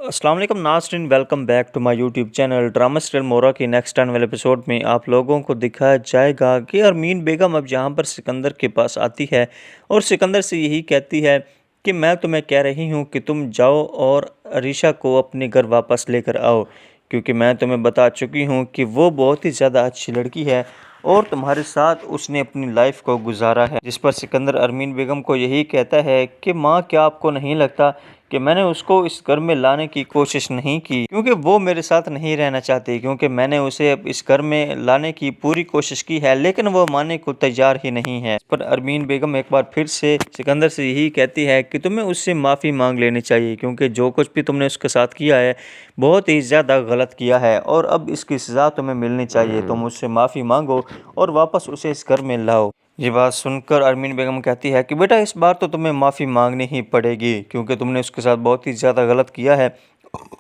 अस्सलाम वालेकुम नाज़रीन, welcome back to my YouTube channel. Drama serial Mora की नेक्स्ट आने वाले एपिसोड में आप लोगों को दिखाया जाएगा कि अरमीन बेगम अब यहाँ पर सिकंदर के पास आती है और सिकंदर से यही कहती है कि मैं तुम्हें कह रही हूँ कि तुम जाओ और अरीशा को अपने घर वापस लेकर आओ, क्योंकि मैं तुम्हें बता चुकी हूँ कि वो बहुत ही ज़्यादा अच्छी लड़की है और तुम्हारे साथ उसने अपनी लाइफ को गुजारा है। जिस पर सिकंदर अरमीन बेगम को यही कहता है कि माँ, क्या आपको नहीं लगता कि मैंने उसको इस घर में लाने की कोशिश नहीं की, क्योंकि वो मेरे साथ नहीं रहना चाहती, क्योंकि मैंने उसे अब इस घर में लाने की पूरी कोशिश की है लेकिन वो मानने को तैयार ही नहीं है। इस पर अरमीन बेगम एक बार फिर से सिकंदर से यही कहती है कि तुम्हें उससे माफ़ी मांग लेनी चाहिए, क्योंकि जो कुछ भी तुमने उसके साथ किया है बहुत ही ज़्यादा गलत किया है और अब इसकी सज़ा तुम्हें मिलनी चाहिए। तुम उससे माफ़ी मांगो और वापस उसे इस घर में लाओ। ये बात सुनकर अरमीन बेगम कहती है कि बेटा, इस बार तो तुम्हें माफ़ी मांगनी ही पड़ेगी, क्योंकि तुमने उसके साथ बहुत ही ज़्यादा गलत किया है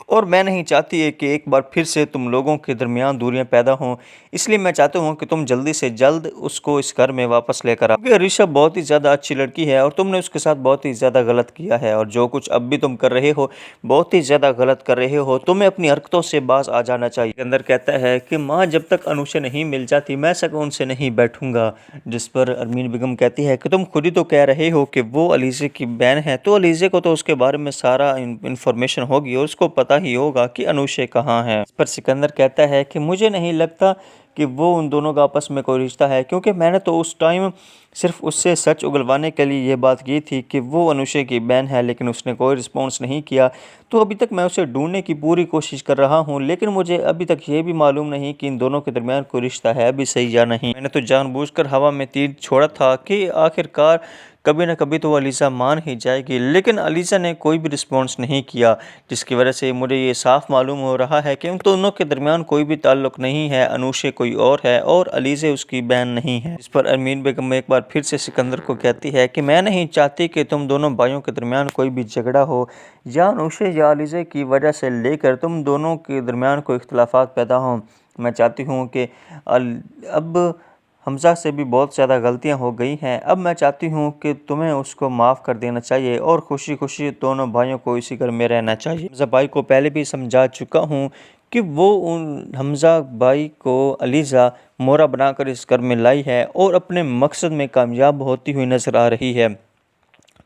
और मैं नहीं चाहती है कि एक बार फिर से तुम लोगों के दरमियान दूरियां पैदा हों। इसलिए मैं चाहता हूं कि तुम जल्दी से जल्द उसको इस घर में वापस लेकर आओ, क्योंकि ऋषभ बहुत ही ज़्यादा अच्छी लड़की है और तुमने उसके साथ बहुत ही ज़्यादा गलत किया है और जो कुछ अब भी तुम कर रहे हो बहुत ही ज़्यादा गलत कर रहे हो। तुम्हें अपनी हरकतों से बाज आ जाना चाहिए। अंदर कहता है कि माँ, जब तक अनुषा नहीं मिल जाती मैं सुकून से नहीं बैठूंगा। जिस पर अरमीन बेगम कहती है कि तुम खुद ही तो कह रहे हो कि वो अलीज़े की बहन है, तो अलीज़े को तो उसके बारे में सारा इन्फॉर्मेशन होगी और उसको पता ही होगा कि अनुषा कहाँ है। इस पर सिकंदर कहता है कि मुझे नहीं लगता कि वो उन दोनों का आपस में कोई रिश्ता है, क्योंकि मैंने तो उस टाइम सिर्फ उससे सच उगलवाने के लिए ये बात की थी कि वो अनुषा की बहन है, लेकिन उसने कोई रिस्पॉन्स नहीं किया। तो अभी तक मैं उसे ढूंढने की पूरी कोशिश कर रहा हूँ, लेकिन मुझे अभी तक ये भी मालूम नहीं कि इन दोनों के दरमियान कोई रिश्ता है भी सही या नहीं। मैंने तो जानबूझकर हवा में तीर छोड़ा था कि आखिरकार कभी ना कभी तो अलीज़ा मान ही जाएगी, लेकिन अलीज़ा ने कोई भी रिस्पॉन्स नहीं किया, जिसकी वजह से मुझे ये साफ मालूम हो रहा है कि उन दोनों के दरमियान कोई भी ताल्लुक नहीं है। अनुषा कोई और है और अलीज़ा उसकी बहन नहीं है। इस पर अरमीन बेगम एक बार फिर से सिकंदर को कहती है कि मैं नहीं चाहती कि तुम दोनों भाइयों के दरमियान कोई भी झगड़ा हो या अनुषा या अलीज़ा की वजह से लेकर तुम दोनों के दरमियान कोई इख्तलाफात पैदा हों। मैं चाहती हूँ कि अब हमज़ा से भी बहुत ज़्यादा गलतियां हो गई हैं। अब मैं चाहती हूं कि तुम्हें उसको माफ़ कर देना चाहिए और खुशी खुशी दोनों भाइयों को इसी घर में रहना चाहिए। हमज़ा भाई को पहले भी समझा चुका हूं कि वो उन हमज़ा भाई को अलीज़ा मोहरा बनाकर इस घर में लाई है और अपने मकसद में कामयाब होती हुई नज़र आ रही है।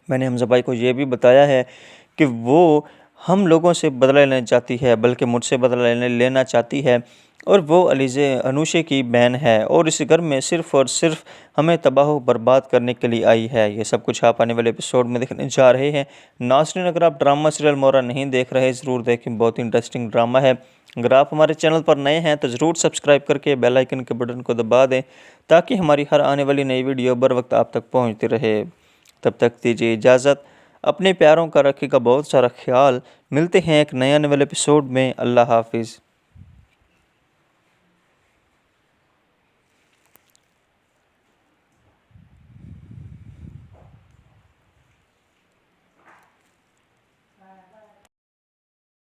मैंने हमज़ा भाई को ये भी बताया है कि वो हम लोगों से बदला लेना चाहती है, बल्कि मुझसे बदला लेना चाहती है और वो अलीज़ा अनुषा की बहन है और इस घर में सिर्फ़ और सिर्फ हमें तबाह बर्बाद करने के लिए आई है। ये सब कुछ आप आने वाले एपिसोड में देखने जा रहे हैं। नाज़रीन, अगर आप ड्रामा सीरियल मोरा नहीं देख रहे ज़रूर देखें, बहुत ही इंटरेस्टिंग ड्रामा है। अगर आप हमारे चैनल पर नए हैं तो ज़रूर सब्सक्राइब करके बेल आइकन के बटन को दबा दें, ताकि हमारी हर आने वाली नई वीडियो बर वक्त आप तक पहुँचती रहे। तब तक दीजिए इजाज़त, अपने प्यारों का रखेगा बहुत सारा ख्याल। मिलते हैं एक नए आने वाले एपिसोड में। अल्लाह हाफिज़।